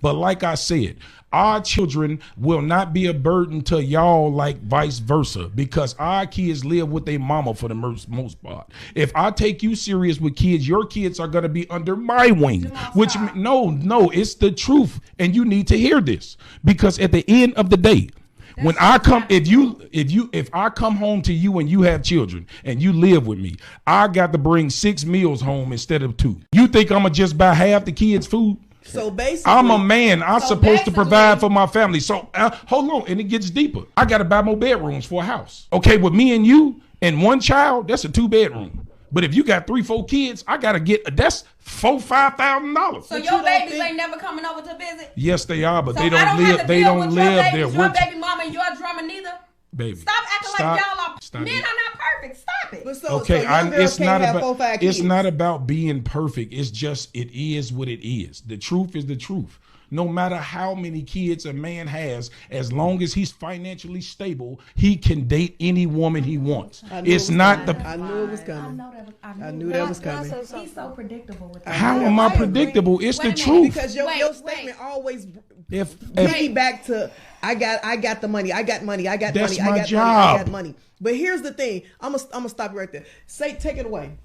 But like I said, our children will not be a burden to y'all like vice versa, because our kids live with their mama for the most part. If I take you serious with kids, your kids are going to be under my wing, which no, it's the truth. And you need to hear this, because at the end of the day, when I come, if I come home to you and you have children and you live with me, I got to bring 6 meals home instead of 2. You think I'm gonna just buy half the kids' food? So basically, I'm a man. I'm supposed to provide for my family. So hold on, and it gets deeper. I got to buy more bedrooms for a house. Okay, with me and you and one child, that's a 2-bedroom. But if you got 3-4 kids, I gotta that's $4,000-$5,000. So your babies ain't never coming over to visit? Yes, they are, but so they don't live. They don't live there. Your baby mama and your drummer neither. Baby, stop acting like y'all are. Men are not perfect. Stop it. It's not about being perfect. It's just it is what it is. The truth is the truth. No matter how many kids a man has, as long as he's financially stable, he can date any woman he wants. It's not the. I knew it was coming. I knew that was coming. He's so predictable with that. How am I predictable? It's the truth. Because your statement always piggyback to I got the money. I got money. I got that's money. My I got job. money. I got money. But here's the thing. I'm gonna stop you right there. Take it away.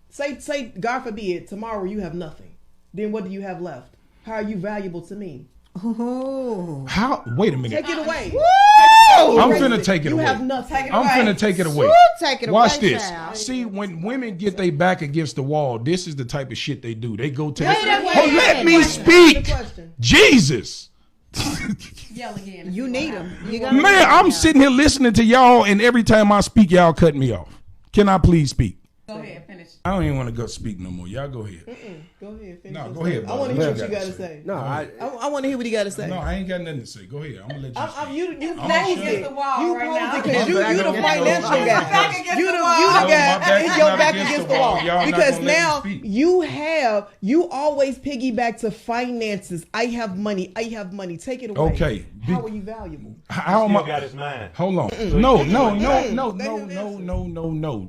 Say God forbid tomorrow you have nothing. Then what do you have left? How are you valuable to me? Oh. How? Wait a minute. Take it away. Woo! I'm finna take it away. You have nothing. I'm finna take it away. Take it away. Watch this. Child. See, when women get their back against the wall, this is the type of shit they do. They go to let me speak. Jesus. Yell again. You need them. Man, I'm sitting here listening to y'all, and every time I speak, y'all cut me off. Can I please speak? Go ahead, finish. I don't even want to go speak no more. Y'all go ahead. Go ahead. Finish. No, go ahead. I want to hear what you got to say. No, I want to hear what he got to say. No, I ain't got nothing to say. Go ahead. I'm gonna let you speak. You posed it. The wall You right posed now. it because you the financial guy. You the wall. guy. It's your back against the wall. Y'all Because not gonna now let you always piggyback to finances. I have money. Take it away. Okay. How are you valuable? How am I? got his mind. Hold on. No.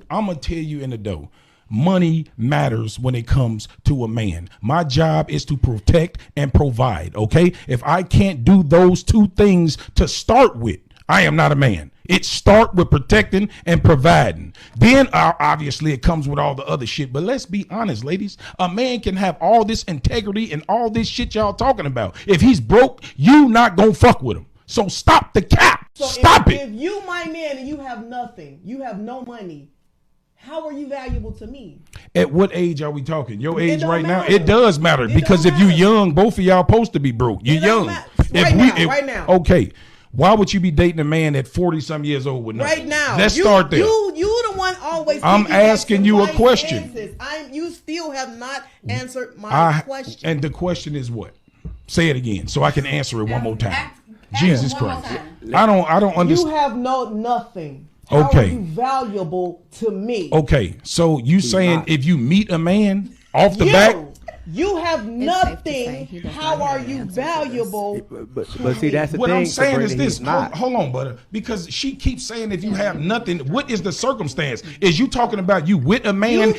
I'm gonna tell you in the dough. Money matters when it comes to a man. My job is to protect and provide, okay? If I can't do those 2 things to start with, I am not a man. It start with protecting and providing. Then obviously it comes with all the other shit. But let's be honest, ladies. A man can have all this integrity and all this shit y'all talking about. If he's broke, you not gonna fuck with him. So stop the cap. So stop it. If you my man and you have nothing, you have no money, how are you valuable to me? At what age are we talking? Your age right now? Matter. It does matter, because if you young, both of y'all supposed to be broke. You're young. Right now. Okay. Why would you be dating a man at 40-some years old with nothing? Right now. Let's start there. You the one always. I'm asking you a question. You still have not answered my question. And the question is what? Say it again so I can answer it one more time. Jesus Christ. I don't understand. You have nothing. How are you valuable to me? Okay, so you saying if you meet a man off the back, you have nothing. How are you valuable? But see, that's the what thing. I'm saying is this. Hold Hold on, butter. Because she keeps saying if you have nothing, what is the circumstance? Is you talking about you with a man?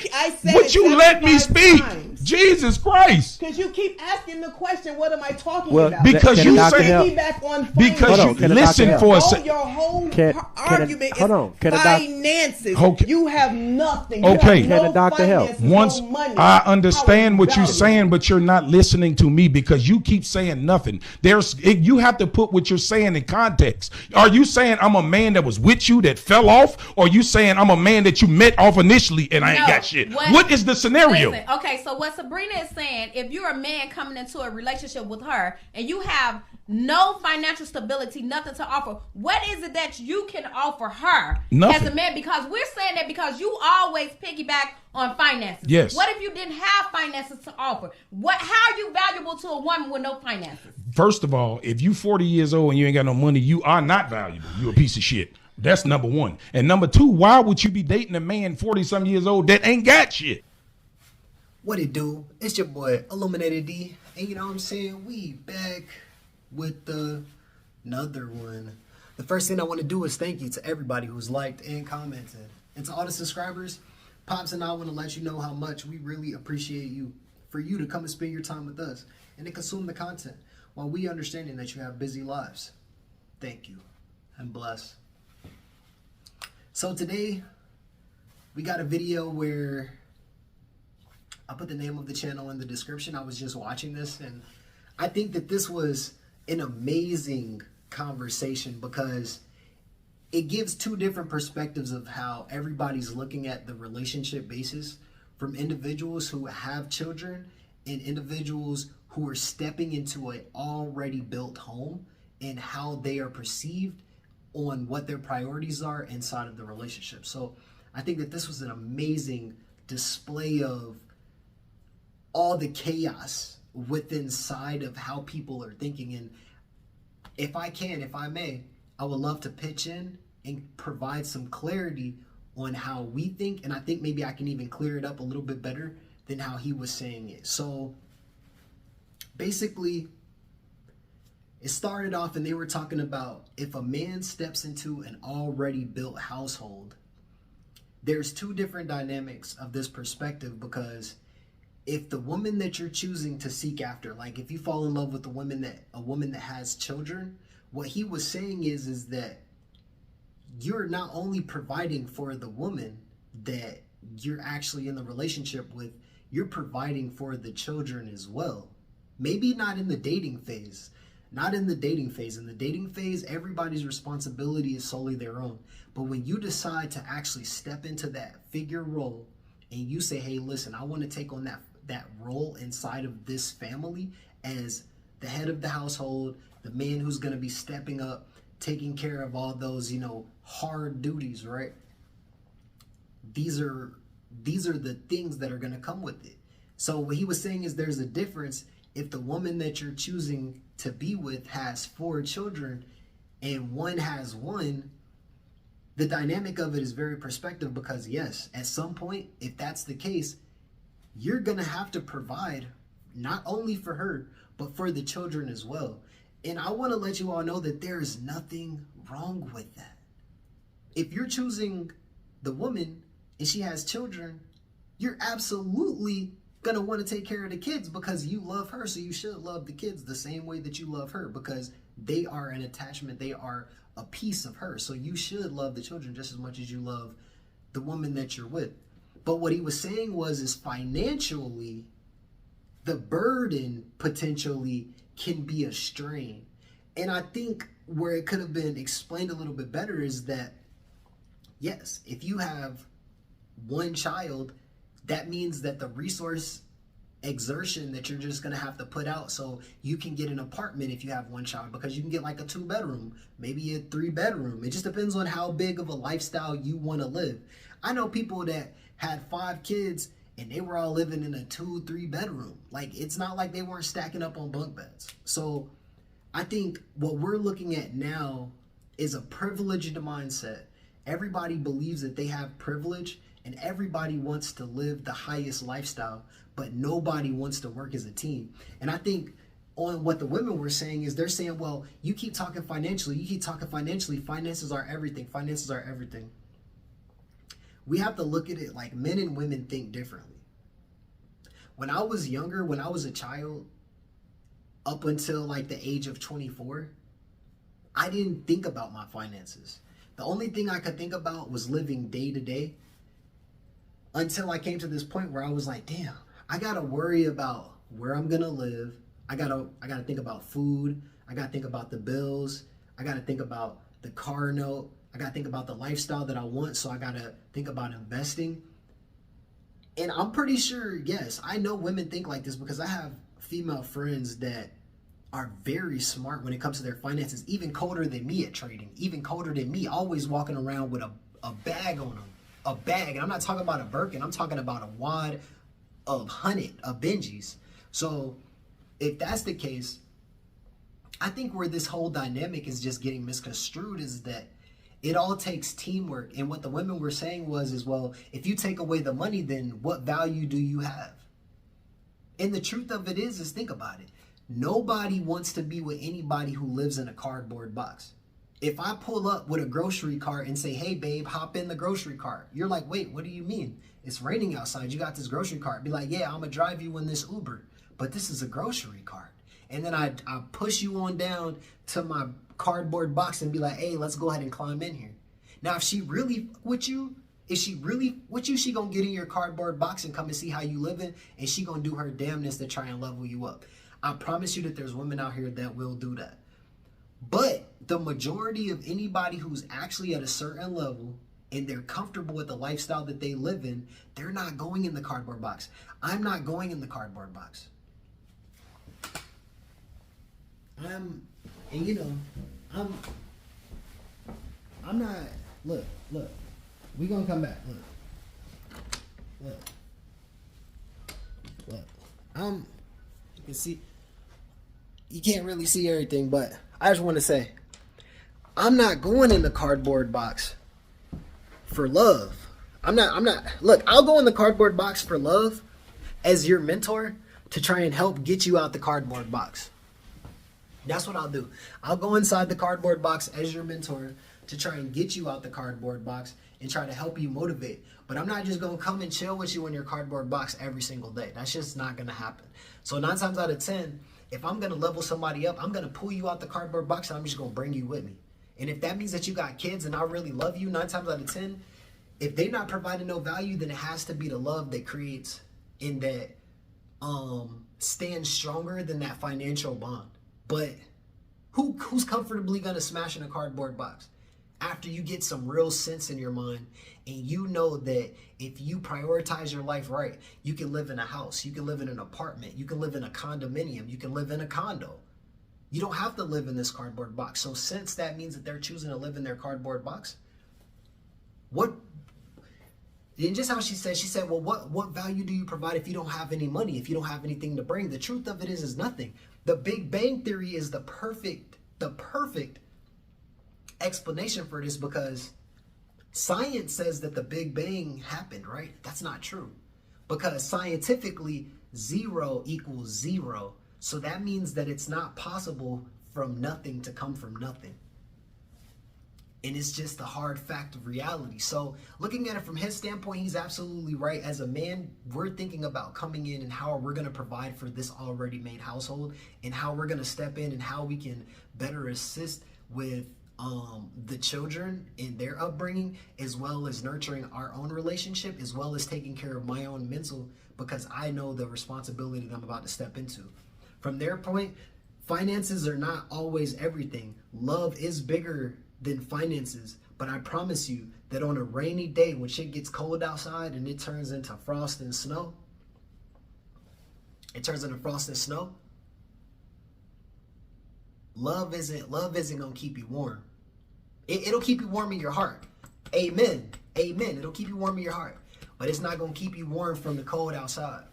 Would you let me speak? Jesus Christ. Because you keep asking the question, what am I talking about? Because you say on because you listen for a second. Your whole argument is finances. Okay. You have nothing. Okay. You have Can the doctor help? Once I understand what you're saying, but you're not listening to me because you keep saying nothing. You have to put what you're saying in context. Are you saying I'm a man that was with you that fell off, or are you saying I'm a man that you met off initially and I ain't got shit? What is the scenario? Listen, okay, so what Sabrina is saying, if you're a man coming into a relationship with her and you have no financial stability, nothing to offer, what is it that you can offer her as a man? Because we're saying that because you always piggyback on finances. Yes. What if you didn't have finances to offer? How are you valuable to a woman with no finances? First of all, if you 40 years old and you ain't got no money, you are not valuable. You a piece of shit. That's number one. And number two, why would you be dating a man 40-some years old that ain't got shit? What it do? It's your boy Illuminated D, and you know what I'm saying? We back with another one. The first thing I want to do is thank you to everybody who's liked and commented, and to all the subscribers. Pops and I want to let you know how much we really appreciate you for you to come and spend your time with us and to consume the content while we understanding that you have busy lives. Thank you and bless. So today we got a video where I put the name of the channel in the description. I was just watching this, and I think that this was an amazing conversation because it gives two different perspectives of how everybody's looking at the relationship basis, from individuals who have children and individuals who are stepping into an already built home and how they are perceived on what their priorities are inside of the relationship. So I think that this was an amazing display of all the chaos within side of how people are thinking. And if I may, I would love to pitch in and provide some clarity on how we think. And I think maybe I can even clear it up a little bit better than how he was saying it. So basically, it started off and they were talking about if a man steps into an already built household, there's two different dynamics of this perspective, because if the woman that you're choosing to seek after, like if you fall in love with a woman that has children, what he was saying is that you're not only providing for the woman that you're actually in the relationship with, you're providing for the children as well. Maybe not in the dating phase. Not in the dating phase. In the dating phase, everybody's responsibility is solely their own. But when you decide to actually step into that figure role and you say, hey, listen, I want to take on that role inside of this family as the head of the household, the man who's going to be stepping up, taking care of all those, hard duties, right? These are the things that are going to come with it. So what he was saying is there's a difference if the woman that you're choosing to be with has 4 children and one has 1. The dynamic of it is very perspective, because yes, at some point, if that's the case, you're going to have to provide not only for her, but for the children as well. And I want to let you all know that there is nothing wrong with that. If you're choosing the woman and she has children, you're absolutely going to want to take care of the kids because you love her. So you should love the kids the same way that you love her, because they are an attachment. They are a piece of her. So you should love the children just as much as you love the woman that you're with. But what he was saying is financially, the burden potentially can be a strain. And I think where it could have been explained a little bit better is that, yes, if you have 1 child, that means that the resource exertion that you're just going to have to put out so you can get an apartment if you have 1 child, because you can get like a 2-bedroom, maybe a 3-bedroom. It just depends on how big of a lifestyle you want to live. I know people that had 5 kids and they were all living in a 2-3-bedroom. Like, it's not like they weren't stacking up on bunk beds. So I think what we're looking at now is a privileged mindset. Everybody believes that they have privilege and everybody wants to live the highest lifestyle, but nobody wants to work as a team. And I think on what the women were saying is they're saying, well, you keep talking financially. Finances are everything. We have to look at it like men and women think differently. When I was younger, when I was a child, up until like the age of 24, I didn't think about my finances. The only thing I could think about was living day to day, until I came to this point where I was like, damn, I gotta worry about where I'm gonna live. I gotta think about food. I gotta think about the bills. I gotta think about the car note. I gotta think about the lifestyle that I want. So I gotta think about investing. And I'm pretty sure, yes, I know women think like this because I have female friends that are very smart when it comes to their finances, even colder than me at trading, even colder than me, always walking around with a bag on them. A bag, and I'm not talking about a Birkin, I'm talking about a wad of 100 of Benjis. So if that's the case, I think where this whole dynamic is just getting misconstrued is that it all takes teamwork. And what the women were saying was, well, if you take away the money, then what value do you have? And the truth of it is think about it. Nobody wants to be with anybody who lives in a cardboard box. If I pull up with a grocery cart and say, hey, babe, hop in the grocery cart. You're like, wait, what do you mean? It's raining outside. You got this grocery cart. Be like, yeah, I'm going to drive you in this Uber. But this is a grocery cart. And then I push you on down to my cardboard box and be like, hey, let's go ahead and climb in here. Now, if she really with you, she going to get in your cardboard box and come and see how you living. And she going to do her damnness to try and level you up. I promise you that there's women out here that will do that. But the majority of anybody who's actually at a certain level and they're comfortable with the lifestyle that they live in, they're not going in the cardboard box. I'm not going in the cardboard box. I'm not, look, we gonna come back, look, you can see, you can't really see everything, but I just want to say, I'm not going in the cardboard box for love. Look, I'll go in the cardboard box for love as your mentor to try and help get you out the cardboard box. That's what I'll do. I'll go inside the cardboard box as your mentor to try and get you out the cardboard box and try to help you motivate. But I'm not just going to come and chill with you in your cardboard box every single day. That's just not going to happen. So 9 times out of 10, if I'm going to level somebody up, I'm going to pull you out the cardboard box and I'm just going to bring you with me. And if that means that you got kids and I really love you, 9 times out of 10, if they're not providing no value, then it has to be the love that creates in that stands stronger than that financial bond. But who's comfortably going to smash in a cardboard box? After you get some real sense in your mind and you know that if you prioritize your life right, you can live in a house, you can live in an apartment, you can live in a condominium, you can live in a condo. You don't have to live in this cardboard box. So since that means that they're choosing to live in their cardboard box, and just how she said, well, what value do you provide if you don't have any money, if you don't have anything to bring? The truth of it is nothing. The Big Bang Theory is the perfect explanation for this, because science says that the Big Bang happened, right? That's not true, because scientifically 0 equals 0. So that means that it's not possible from nothing to come from nothing. And it's just the hard fact of reality. So looking at it from his standpoint, he's absolutely right. As a man, we're thinking about coming in and how we're going to provide for this already made household and how we're going to step in and how we can better assist with the children in their upbringing, as well as nurturing our own relationship, as well as taking care of my own mental, because I know the responsibility that I'm about to step into. From their point, finances are not always everything. Love is bigger than finances, but I promise you that on a rainy day when shit gets cold outside and it turns into frost and snow, love isn't gonna keep you warm. It'll keep you warm in your heart. Amen. It'll keep you warm in your heart, but it's not gonna keep you warm from the cold outside.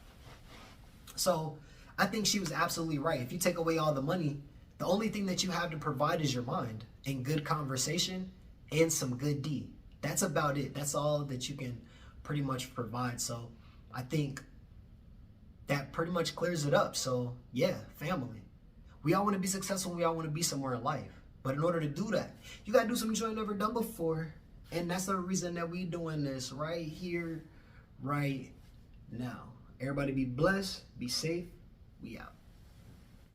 So I think she was absolutely right. If you take away all the money, the only thing that you have to provide is your mind and good conversation and some good deed. That's about it. That's all that you can pretty much provide. So I think that pretty much clears it up. So yeah, family. We all want to be successful. We all want to be somewhere in life. But in order to do that, you got to do something you ain't never done before. And that's the reason that we doing this right here, right now. Everybody be blessed. Be safe. We out.